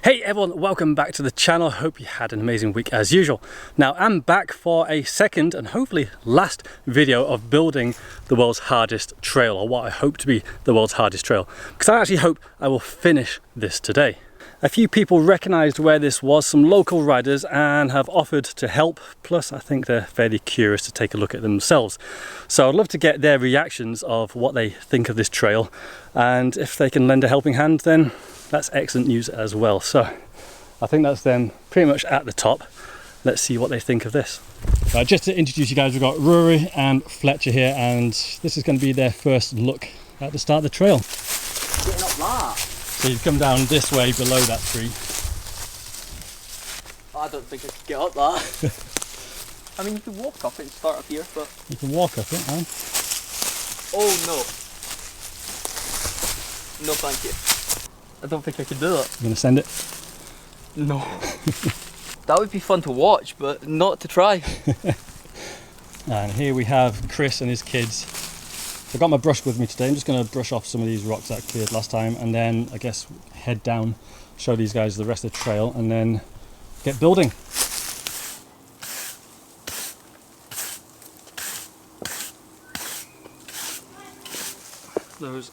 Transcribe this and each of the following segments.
Hey everyone, welcome back to the channel. Hope you had an amazing week as usual. Now I'm back for a second and hopefully last video of building the world's hardest trail, or what I hope to be the world's hardest trail, because I actually hope I will finish this today. A few people recognised where this was, some local riders, and have offered to help, plus I think they're fairly curious to take a look at themselves. So I'd love to get their reactions of what they think of this trail, and if they can lend a helping hand, then that's excellent news as well. So I think that's them pretty much at the top. Let's see what they think of this. Just to introduce you guys, we've got Ruaraidh and Fletcher here, and this is going to be their first look at the start of the trail. Getting up that. So you come down this way below that tree. I don't think I could get up that. I mean, you can walk up it and start up here, but... You can walk up it, man. Oh no. No thank you. I don't think I could do that. You gonna send it? No. That would be fun to watch, but not to try. And here we have Chris and his kids. I've got my brush with me today. I'm just going to brush off some of these rocks that I cleared last time, and then I guess head down, show these guys the rest of the trail, and then get building. Those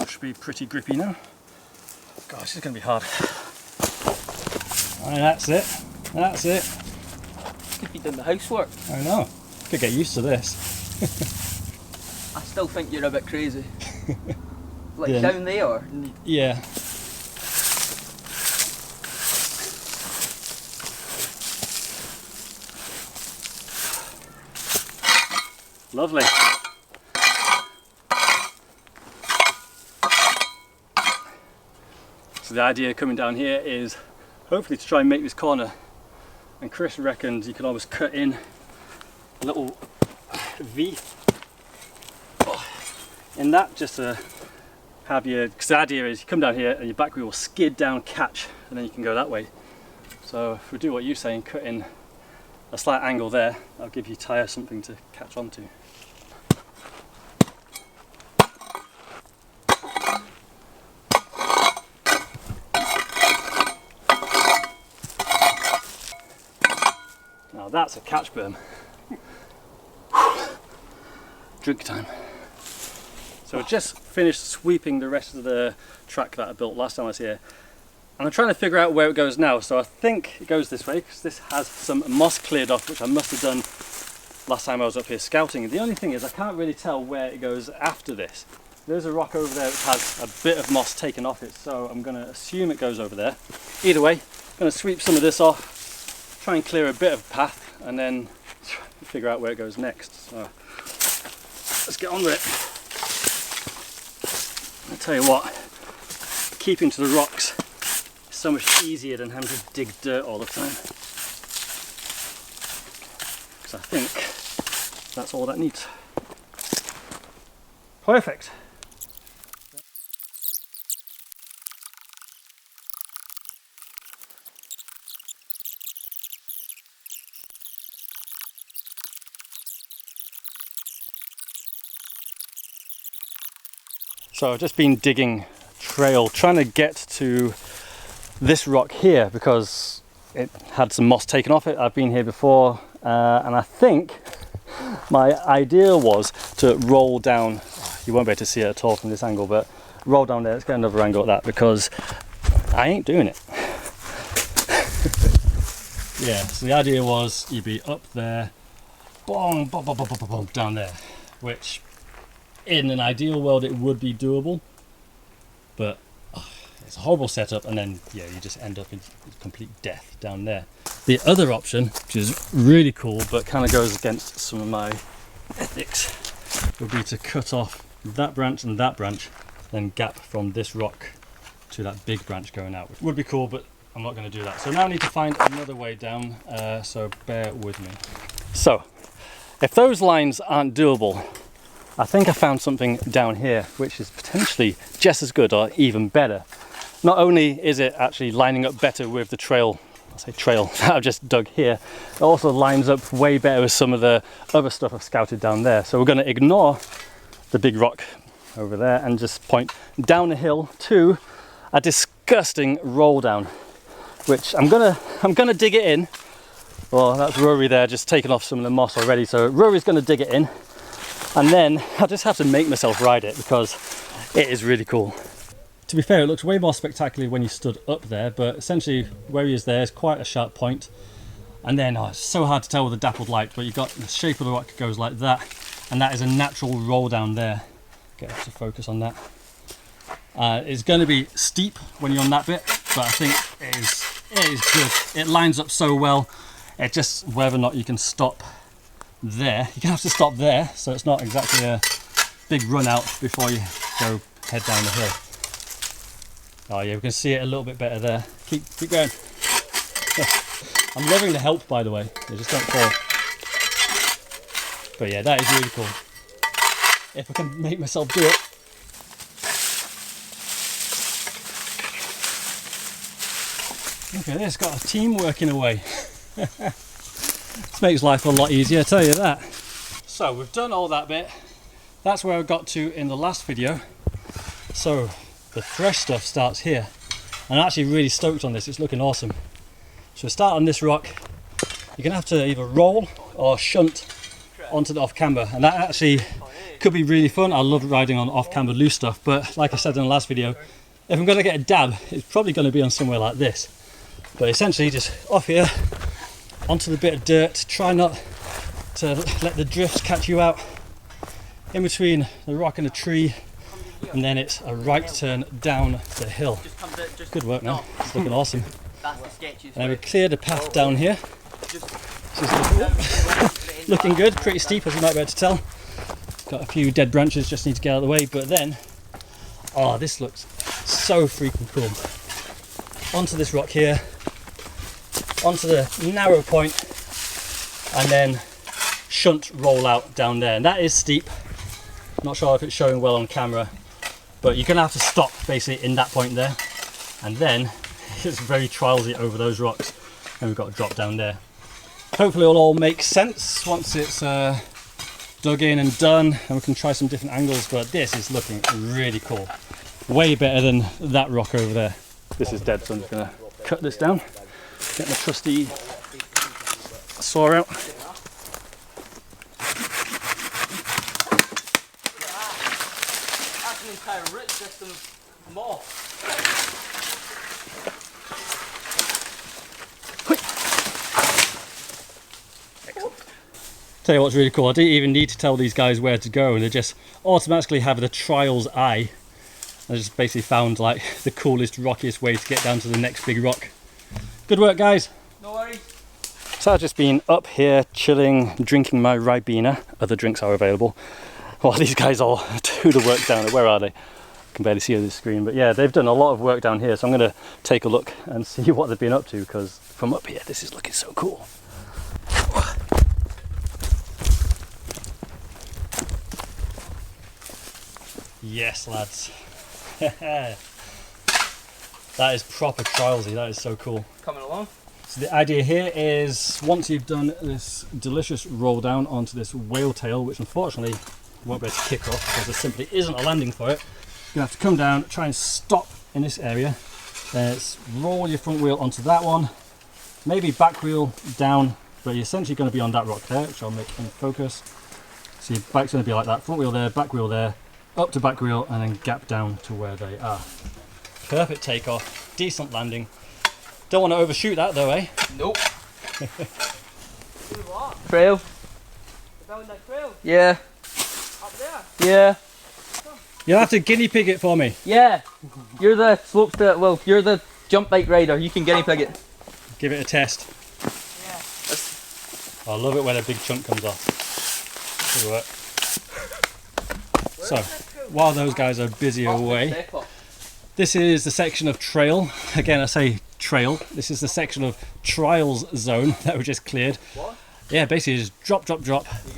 should be pretty grippy now. Gosh, this is going to be hard. Right, that's it. That's it. Could be done the housework. I know. Could get used to this. I still think you're a bit crazy. Like Yeah. down there? Yeah. Lovely. So the idea coming down here is hopefully to try and make this corner, and Chris reckons you can always cut in a little V in that, just to have your, because the idea is you come down here and your back wheel will skid down, catch, and then you can go that way. So if we do what you're saying, cut in a slight angle there, that'll give your tyre something to catch onto. Now that's a catch berm. Drink time. So I just finished sweeping the rest of the track that I built last time I was here, and I'm trying to figure out where it goes now. So I think it goes this way, because this has some moss cleared off, which I must have done last time I was up here scouting. The only thing is I can't really tell where it goes after this. There's a rock over there which has a bit of moss taken off it, so I'm going to assume it goes over there. Either way, I'm going to sweep some of this off, try and clear a bit of path, and then figure out where it goes next. So let's get on with it. I tell you what, keeping to the rocks is so much easier than having to dig dirt all the time, because I think that's all that needs. Perfect. So I've just been digging a trail, trying to get to this rock here because it had some moss taken off it. I've been here before, and I think my idea was to roll down. You won't be able to see it at all from this angle, but roll down there. Let's get another angle at that, because I ain't doing it. Yeah, so the idea was you'd be up there, boom, boom, boom, boom, boom, boom, down there, which in an ideal world it would be doable, but it's a horrible setup, and then yeah, you just end up in complete death down there. The other option, which is really cool but kind of goes against some of my ethics, would be to cut off that branch and that branch, then gap from this rock to that big branch going out, which would be cool, but I'm not going to do that. So now I need to find another way down, so bear with me. So if those lines aren't doable, I think I found something down here which is potentially just as good or even better. Not only is it actually lining up better with the trail, I say trail, that I've just dug here, it also lines up way better with some of the other stuff I've scouted down there. So we're going to ignore the big rock over there and just point down the hill to a disgusting roll down, which I'm gonna dig it in. Well, that's Ruaraidh there, just taking off some of the moss already. So Ruaraidh's gonna dig it in, and then I'll just have to make myself ride it because it is really cool. To be fair, it looks way more spectacular when you stood up there, but essentially where he is there is quite a sharp point. And then, it's so hard to tell with the dappled light, but you've got the shape of the rock goes like that, and that is a natural roll down there. Get us to focus on that. It's going to be steep when you're on that bit, but I think it is good. It lines up so well. It's just whether or not you can stop there. You're going to have to stop there, so it's not exactly a big run out before you go head down the hill. Oh yeah, we can see it a little bit better there. Keep going. I'm loving the help, by the way. You just don't fall. But yeah, that is really cool. If I can make myself do it. Look at this, got a team working away. This makes life a lot easier, I tell you that. So we've done all that bit. That's where I got to in the last video. So the fresh stuff starts here. I'm actually really stoked on this, it's looking awesome. So we start on this rock. You're going to have to either roll or shunt onto the off-camber, and that actually could be really fun. I love riding on off-camber loose stuff, but like I said in the last video, if I'm going to get a dab, it's probably going to be on somewhere like this. But essentially just off here, onto the bit of dirt, try not to let the drift catch you out, in between the rock and the tree, and then it's a right turn down the hill. Good work now, it's looking awesome. And then we cleared the path down here. Looking good, pretty steep as you might be able to tell. Got a few dead branches, just need to get out of the way, but then, oh, this looks so freaking cool. Onto this rock here, onto the narrow point, and then shunt roll out down there. And that is steep. Not sure if it's showing well on camera, but you're gonna have to stop basically in that point there, and then it's very trialsy over those rocks, and we've got to drop down there. Hopefully it'll all make sense once it's dug in and done, and we can try some different angles, but this is looking really cool. Way better than that rock over there. This is dead, so I'm just going to cut this down, get my trusty saw out. That's an entire root system of moss. Tell you what's really cool, I didn't even need to tell these guys where to go, and they just automatically have the trials eye. I just basically found like the coolest, rockiest way to get down to the next big rock. Good work, guys. No worries. So I've just been up here chilling, drinking my Ribena. Other drinks are available. While these guys all do the work down there. Where are they? I can barely see on the screen, but yeah, they've done a lot of work down here, so I'm going to take a look and see what they've been up to, because from up here this is looking so cool. Yes, lads. That is proper trialsy, that is so cool. Coming along. So the idea here is, once you've done this delicious roll down onto this whale tail, which unfortunately you won't be able to kick off because there simply isn't a landing for it, you're going to have to come down, try and stop in this area, then roll your front wheel onto that one, maybe back wheel down, but you're essentially going to be on that rock there, which I'll make in focus. So your bike's going to be like that, front wheel there, back wheel there, up to back wheel, and then gap down to where they are. Perfect takeoff, decent landing. Don't want to overshoot that though, eh? Nope. Trail. Down that trail? Yeah. Up there? Yeah. You'll have to guinea pig it for me. Yeah. You're the slopestyle, well, you're the jump bike rider, you can guinea pig it. Give it a test. Yeah. I love it when a big chunk comes off. Good work. So, while those guys are busy away, this is the section of trail. Again, I say trail. This is the section of trials zone that we just cleared. What? Yeah, basically just drop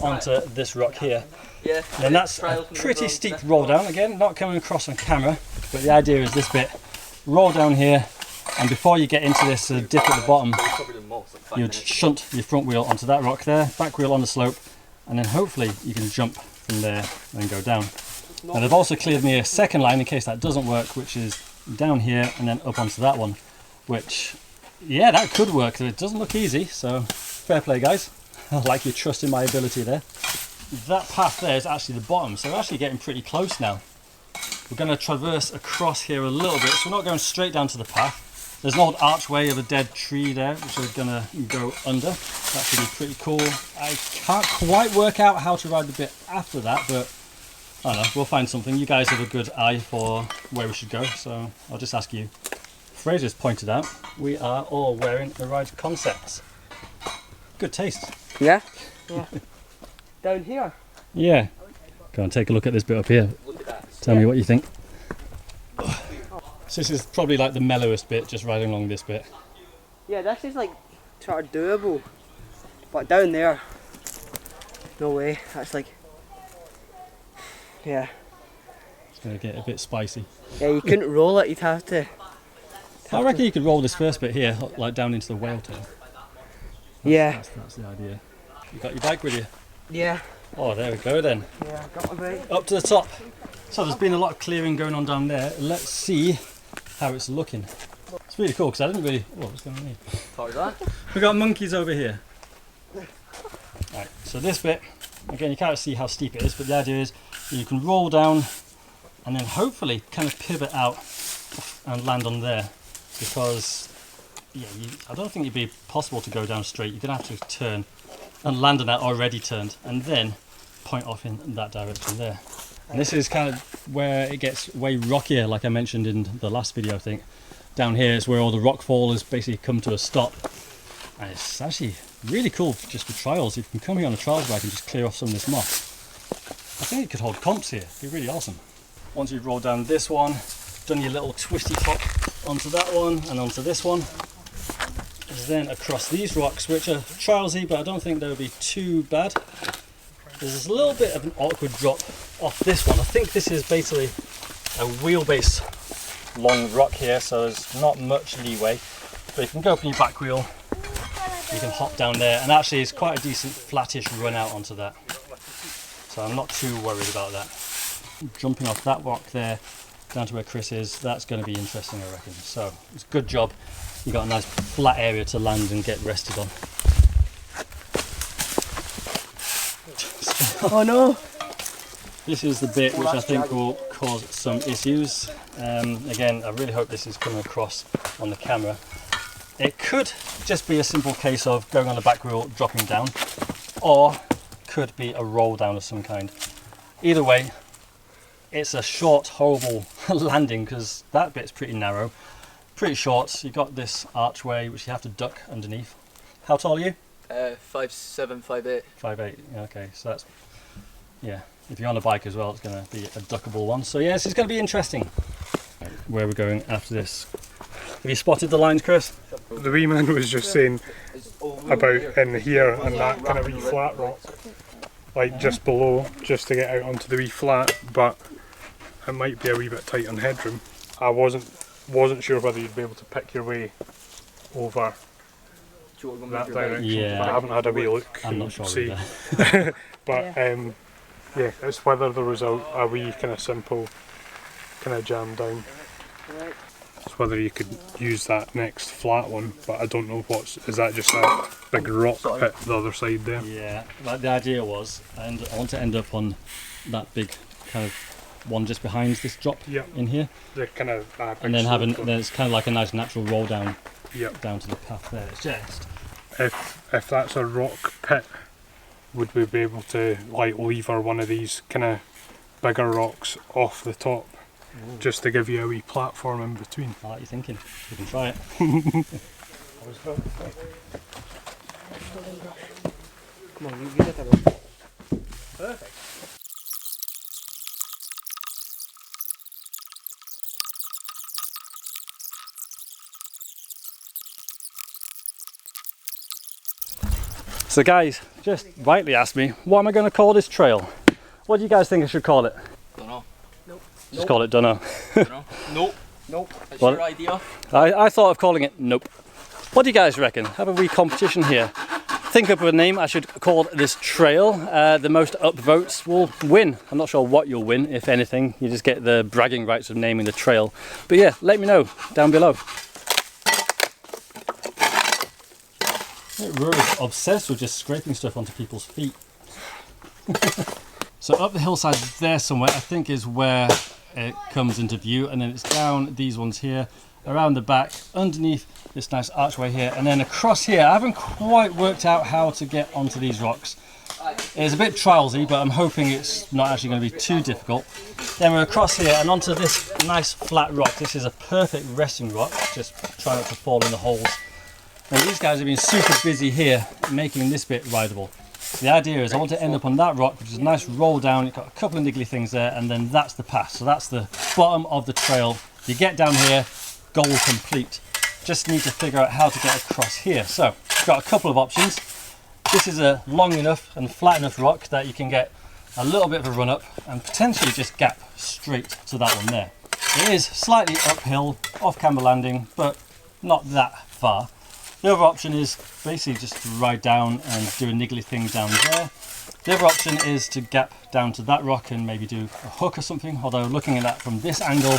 onto this rock here. Yeah. And that's a pretty steep roll down. Again, not coming across on camera, but the idea is this bit. Roll down here, and before you get into this dip at the bottom, you shunt your front wheel onto that rock there, back wheel on the slope, and then hopefully you can jump from there and go down. And they've also cleared me a second line in case that doesn't work, which is down here and then up onto that one, which, yeah, that could work. It doesn't look easy, so fair play, guys. I like your trust in my ability there. That path there is actually the bottom, so we're actually getting pretty close now. We're going to traverse across here a little bit, so we're not going straight down to the path. There's an old archway of a dead tree there, which we're going to go under. That should be pretty cool. I can't quite work out how to ride the bit after that, but I don't know, we'll find something. You guys have a good eye for where we should go, so I'll just ask you. Fraser's pointed out we are all wearing Ruaraidh concepts. Good taste. Yeah? Yeah. Down here? Yeah. Go and take a look at this bit up here. Tell me what you think. So this is probably like the mellowest bit, just riding along this bit. Yeah, this is like sort of doable. But down there, no way. That's like, yeah. It's going to get a bit spicy. Yeah, you couldn't roll it, you'd have to. I reckon you could roll this first bit here, like down into the whale tail. Yeah. That's the idea. You got your bike with you? Yeah. Oh, there we go then. Yeah, got my bike. Up to the top. So there's been a lot of clearing going on down there. Let's see how it's looking. It's really cool because I didn't really... Oh, what's going on here? How's that? We've got monkeys over here. Right, so this bit, again, you can't see how steep it is, but the idea is you can roll down and then hopefully kind of pivot out and land on there, because yeah, I don't think it'd be possible to go down straight. You're going to have to turn and land on that already turned and then point off in that direction there. And this is kind of where it gets way rockier, like I mentioned in the last video, I think. Down here is where all the rock fall has basically come to a stop. And it's actually really cool just for trials. If you can come here on a trials bike and just clear off some of this moss. I think it could hold comps here. It'd be really awesome. Once you've rolled down this one, done your little twisty hop onto that one and onto this one, then across these rocks, which are trialsy, but I don't think they'll be too bad. There's a little bit of an awkward drop off this one. I think this is basically a wheelbase long rock here, so there's not much leeway. But you can go up on your back wheel, you can hop down there, and actually it's quite a decent flattish run out onto that. So I'm not too worried about that. Jumping off that rock there down to where Chris is, that's going to be interesting, I reckon. So it's a good job. You got a nice flat area to land and get rested on. Oh no! This is the bit which I think will cause some issues. Again, I really hope this is coming across on the camera. It could just be a simple case of going on the back wheel, dropping down, or could be a roll down of some kind. Either way, it's a short, horrible landing because that bit's pretty narrow. Pretty short. You've got this archway which you have to duck underneath. How tall are you? 5'7", 5'8". 5'8", okay, so that's, yeah, if you're on a bike as well, it's going to be a duckable one. So yes, it's going to be interesting. Where we're going after this. Have you spotted the lines, Chris? The wee man was just saying about in here and that kind of wee flat rock, like just below, just to get out onto the wee flat, but it might be a wee bit tight on headroom. I wasn't sure whether you'd be able to pick your way over that direction. Yeah. But I haven't had a wee look. I'm not sure see. either. But yeah, it's whether there was a wee kind of simple kind of jam down. Right. It's whether you could use that next flat one, but I don't know is that just a big rock pit the other side there? Yeah, like the idea was, I want to end up on that big kind of one just behind this drop in here. The kind of and then then it's kind of like a nice natural roll down down to the path there. It's just if that's a rock pit, would we be able to like lever one of these kind of bigger rocks off the top? Ooh. Just to give you a wee platform in between. I like your thinking. You can try it. Come on, you get that one. Perfect. So guys, just rightly asked me, what am I going to call this trail? What do you guys think I should call it? Dunno. Nope. Just call it Dunno. Nope. Nope. That's your idea. I thought of calling it Nope. What do you guys reckon? Have a wee competition here. think up a name I should call this trail. The most upvotes will win. I'm not sure what you'll win, if anything. You just get the bragging rights of naming the trail. But yeah, let me know down below. Ruaraidh obsessed with just scraping stuff onto people's feet. So up the hillside there somewhere, I think is where it comes into view, and then it's down these ones here, around the back, underneath this nice archway here, and then across here. I haven't quite worked out how to get onto these rocks. It's a bit trialsy, but I'm hoping it's not actually going to be too difficult. Then we're across here and onto this nice flat rock. This is a perfect resting rock, just try not to fall in the holes. And these guys have been super busy here making this bit rideable. The idea is I want to end up on that rock, which is a nice roll down. You've got a couple of niggly things there, and then that's the path. So that's the bottom of the trail. You get down here, goal complete. Just need to figure out how to get across here. So we've got a couple of options. This is a long enough and flat enough rock that you can get a little bit of a run up and potentially just gap straight to that one there. It is slightly uphill, off camber landing, but not that far. The other option is basically just to ride down and do a niggly thing down there. The other option is to gap down to that rock and maybe do a hook or something, although looking at that from this angle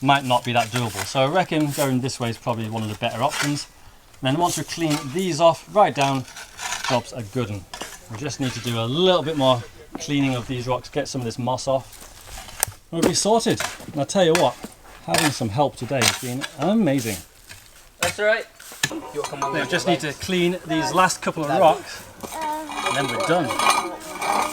might not be that doable. So I reckon going this way is probably one of the better options. And then once we clean these off, ride down, job's a good one. We just need to do a little bit more cleaning of these rocks, get some of this moss off. We'll be sorted. And I'll tell you what, having some help today has been amazing. That's alright. We just need to clean these last couple of rocks and then we're done.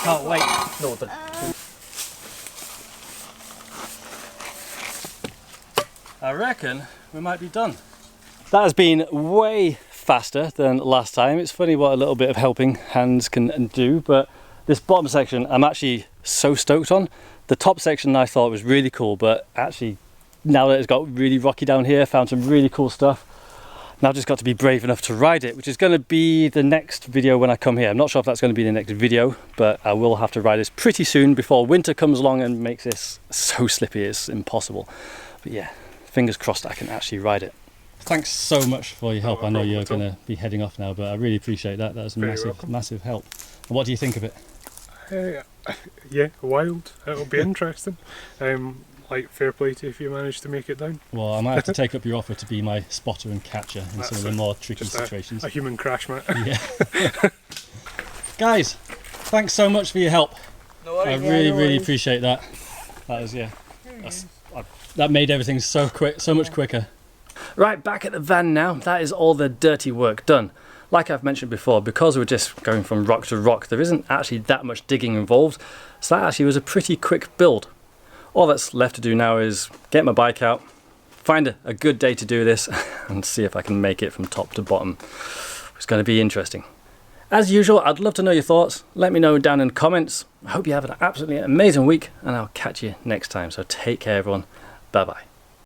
Can't wait. No, but I reckon we might be done. That has been way faster than last time. It's funny what a little bit of helping hands can do, but this bottom section I'm actually so stoked on. The top section I thought was really cool, but actually now that it's got really rocky down here, found some really cool stuff. Now I've just got to be brave enough to ride it, which is going to be the next video when I come here. I'm not sure if that's going to be the next video, but I will have to ride this pretty soon before winter comes along and makes this so slippy it's impossible. But yeah, fingers crossed I can actually ride it. Thanks so much for your help. I know you're going to be heading off now, but I really appreciate that. That was massive help. And what do you think of it? Yeah, wild. It'll be interesting. Like, fair play to you if you manage to make it down. Well, I might have to take up your offer to be my spotter and catcher in some of the more tricky situations. A human crash mat. Yeah. Guys, thanks so much for your help. No worries. I really appreciate that. That was, yeah, that made everything so quick, so much quicker. Right, back at the van now. That is all the dirty work done. Like I've mentioned before, because we're just going from rock to rock, there isn't actually that much digging involved. So that actually was a pretty quick build. All that's left to do now is get my bike out, find a good day to do this, and see if I can make it from top to bottom. It's going to be interesting. As usual, I'd love to know your thoughts. Let me know down in the comments. I hope you have an absolutely amazing week, and I'll catch you next time. So take care, everyone. Bye-bye.